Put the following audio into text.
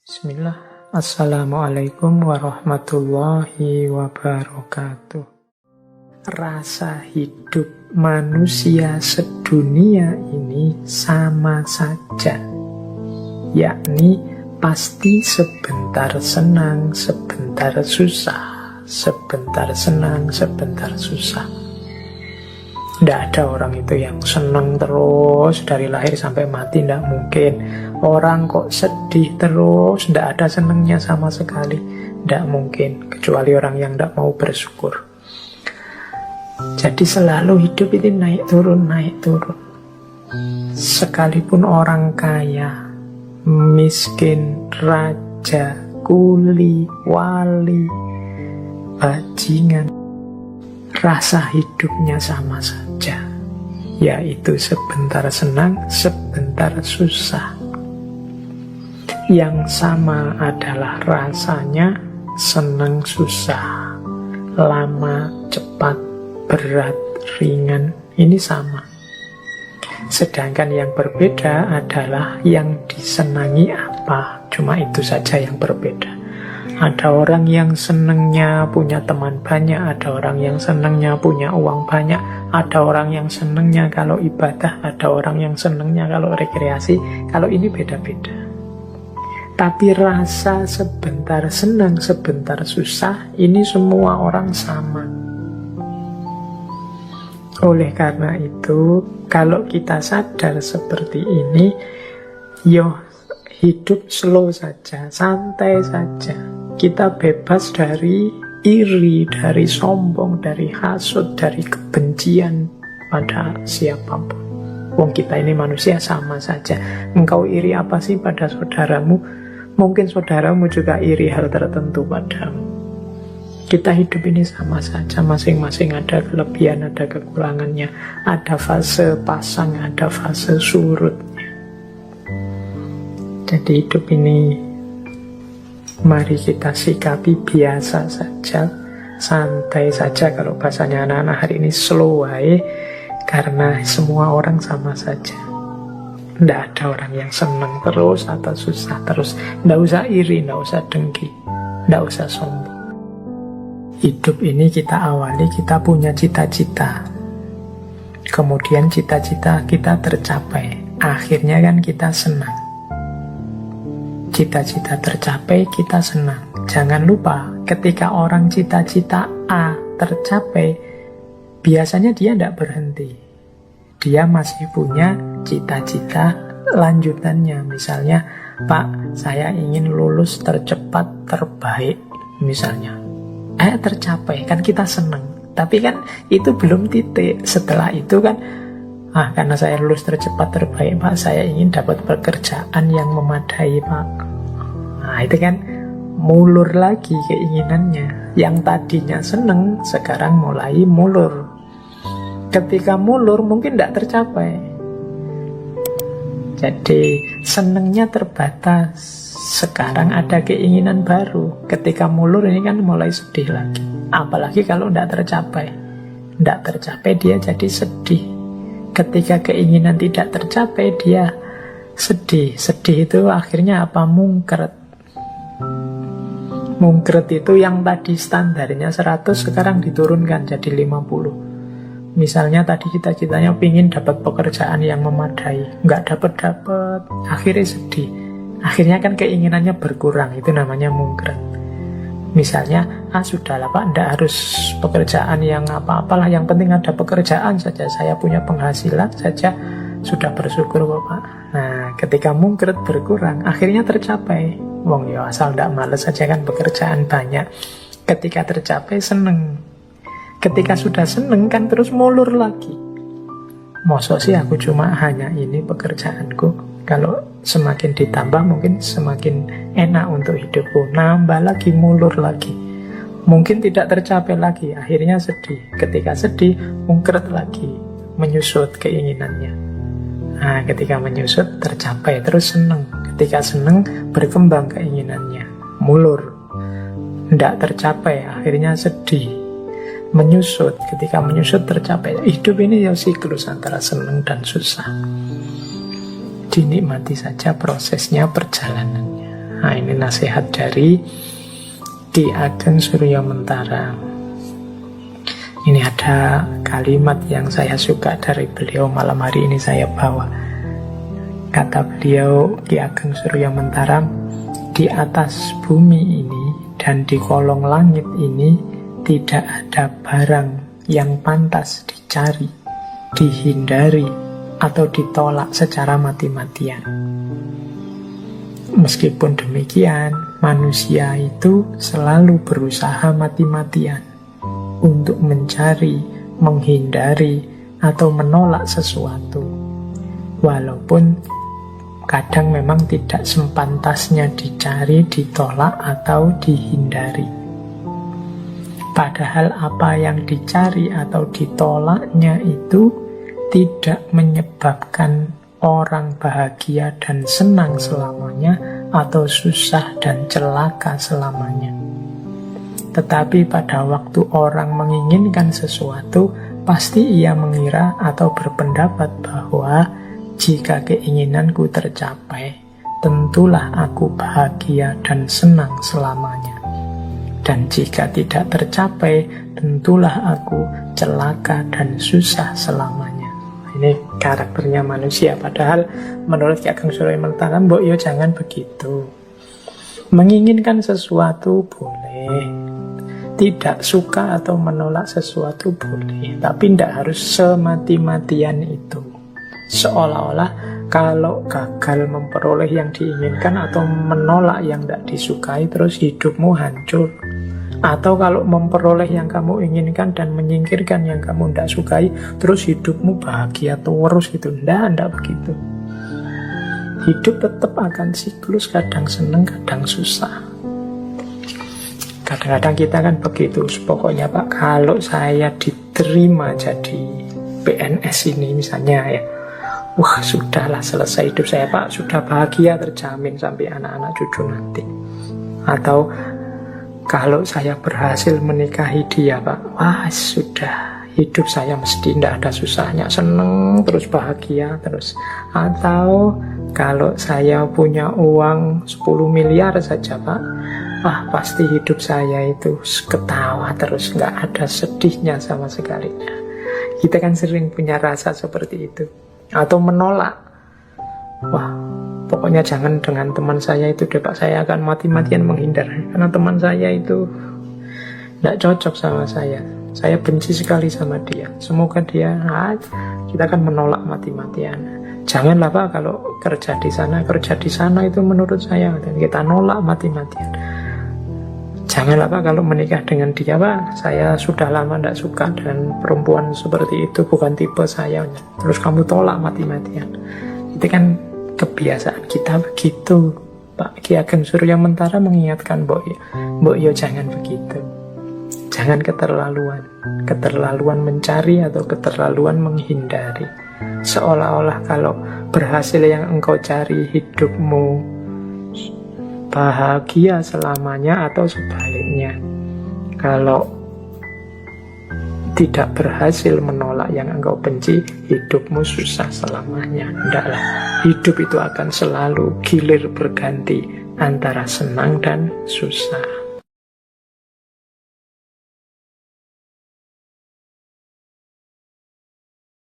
Bismillah. Assalamualaikum warahmatullahi wabarakatuh. Rasa hidup manusia sedunia ini sama saja, yakni pasti sebentar senang, sebentar susah, sebentar senang, sebentar susah. Tidak ada orang itu yang senang terus dari lahir sampai mati, tidak mungkin. Orang kok sedih terus, tidak ada senangnya sama sekali, tidak mungkin. Kecuali orang yang tidak mau bersyukur. Jadi selalu hidup itu naik turun, naik turun. Sekalipun orang kaya, miskin, raja, kuli, wali, bajingan, rasa hidupnya sama saja, yaitu sebentar senang, sebentar susah. Yang sama adalah rasanya senang susah, lama, cepat, berat, ringan, ini sama. Sedangkan yang berbeda adalah yang disenangi apa, cuma itu saja yang berbeda. Ada orang yang senangnya punya teman banyak, ada orang yang senangnya punya uang banyak, ada orang yang senangnya kalau ibadah, ada orang yang senangnya kalau rekreasi. Kalau ini beda-beda. Tapi rasa sebentar senang, sebentar susah, ini semua orang sama. Oleh karena itu, kalau kita sadar seperti ini, hidup slow saja, santai saja. Kita bebas dari iri, dari sombong, dari hasud, dari kebencian pada siapapun. Wong kita ini manusia sama saja. Engkau iri apa sih pada saudaramu? Mungkin saudaramu juga iri hal tertentu padamu. Kita hidup ini sama saja, masing-masing ada kelebihan, ada kekurangannya, ada fase pasang, ada fase surutnya. Jadi hidup ini mari kita sikapi biasa saja, santai saja. Kalau bahasanya anak-anak hari ini slow way, karena semua orang sama saja. Tidak ada orang yang senang terus atau susah terus. Tidak usah iri, tidak usah dengki, tidak usah sombong. Hidup ini kita awali, kita punya cita-cita. Kemudian cita-cita kita tercapai. Akhirnya kan kita senang. Cita-cita tercapai, kita senang. Jangan lupa, ketika orang cita-cita A tercapai, biasanya dia tidak berhenti. Dia masih punya cita-cita lanjutannya. Misalnya, Pak, saya ingin lulus tercepat, terbaik. Misalnya, tercapai, kan kita senang. Tapi kan itu belum titik. Setelah itu kan, karena saya lulus tercepat, terbaik, Pak, saya ingin dapat pekerjaan yang memadai, Pak. Nah, itu kan mulur lagi keinginannya. Yang tadinya seneng, sekarang mulai mulur. Ketika mulur, mungkin tidak tercapai. Jadi, senengnya terbatas. Sekarang ada keinginan baru. Ketika mulur, ini kan mulai sedih lagi. Apalagi kalau tidak tercapai. Tidak tercapai, dia jadi sedih. Ketika keinginan tidak tercapai, dia sedih. Sedih itu akhirnya apa? Mungkret. Mungkret itu yang tadi standarnya 100, sekarang diturunkan jadi 50. Misalnya tadi cita-citanya pingin dapat pekerjaan yang memadai, nggak dapat-dapat, akhirnya sedih. Akhirnya kan keinginannya berkurang, itu namanya mungkret. Misalnya, sudahlah Pak, nggak harus pekerjaan yang apa-apalah, yang penting ada pekerjaan saja, saya punya penghasilan saja, sudah bersyukur Pak. Nah, ketika mungkret berkurang, akhirnya tercapai. Wong ya asal nggak males saja kan, pekerjaan banyak. Ketika tercapai seneng. Ketika sudah seneng kan terus mulur lagi. Masa sih aku cuma hanya ini pekerjaanku. Kalau semakin ditambah mungkin semakin enak untuk hidupku. Nambah lagi, mulur lagi. Mungkin tidak tercapai lagi, akhirnya sedih. Ketika sedih, mungkret lagi, menyusut keinginannya. Nah, ketika menyusut tercapai, terus seneng. Ketika seneng, berkembang keinginannya, mulur. Tidak tercapai, akhirnya sedih, menyusut. Ketika menyusut tercapai. Hidup ini ya siklus antara senang dan susah. Dinikmati saja prosesnya, perjalanannya. Nah, ini nasihat dari Ki Ageng Suryamentara. Ini ada kalimat yang saya suka dari beliau, malam hari ini saya bawa. Kata beliau, Ki Ageng Suryamentara, di atas bumi ini dan di kolong langit ini tidak ada barang yang pantas dicari, dihindari, atau ditolak secara mati-matian. Meskipun demikian, manusia itu selalu berusaha mati-matian untuk mencari, menghindari, atau menolak sesuatu. Walaupun kadang memang tidak sepantasnya dicari, ditolak, atau dihindari. Padahal apa yang dicari atau ditolaknya itu tidak menyebabkan orang bahagia dan senang selamanya, atau susah dan celaka selamanya. Tetapi pada waktu orang menginginkan sesuatu, pasti ia mengira atau berpendapat bahwa jika keinginanku tercapai, tentulah aku bahagia dan senang selamanya. Dan jika tidak tercapai, tentulah aku celaka dan susah selamanya. Ini karakternya manusia. Padahal menurut Ki Ageng Suryamentara, mbok yo jangan begitu. Menginginkan sesuatu boleh, tidak suka atau menolak sesuatu boleh, tapi tidak harus semati-matian itu. Seolah-olah kalau gagal memperoleh yang diinginkan atau menolak yang tidak disukai, terus hidupmu hancur. Atau kalau memperoleh yang kamu inginkan dan menyingkirkan yang kamu tidak sukai, terus hidupmu bahagia terus gitu. Tidak begitu. Hidup tetap akan siklus, kadang seneng, kadang susah. Kadang-kadang kita kan begitu, pokoknya Pak, kalau saya diterima jadi PNS ini misalnya ya, wah sudahlah selesai hidup saya Pak, sudah bahagia terjamin sampai anak-anak cucu nanti. Atau kalau saya berhasil menikahi dia Pak, wah sudah, hidup saya mesti tidak ada susahnya, seneng terus, bahagia terus. Atau kalau saya punya uang 10 miliar saja Pak, wah pasti hidup saya itu ketawa terus, nggak ada sedihnya sama sekali. Kita kan sering punya rasa seperti itu. Atau menolak, wah pokoknya jangan dengan teman saya itu deh Pak, saya akan mati-matian menghindar karena teman saya itu tidak cocok sama saya benci sekali sama dia, semoga dia kita akan menolak mati-matian. Janganlah Pak kalau kerja di sana itu menurut saya, dan kita nolak mati-matian. Janganlah Pak kalau menikah dengan dia Pak, saya sudah lama tidak suka dan perempuan seperti itu bukan tipe saya, terus kamu tolak mati-matian. Itu kan kebiasaan kita begitu. Pak Ki Ageng Suryamentara mengingatkan Mbok yo jangan begitu. Jangan keterlaluan mencari atau keterlaluan menghindari. Seolah-olah kalau berhasil yang engkau cari, hidupmu bahagia selamanya, atau sebaliknya. Kalau tidak berhasil menolak yang engkau benci, hidupmu susah selamanya. Tidaklah, hidup itu akan selalu gilir berganti antara senang dan susah.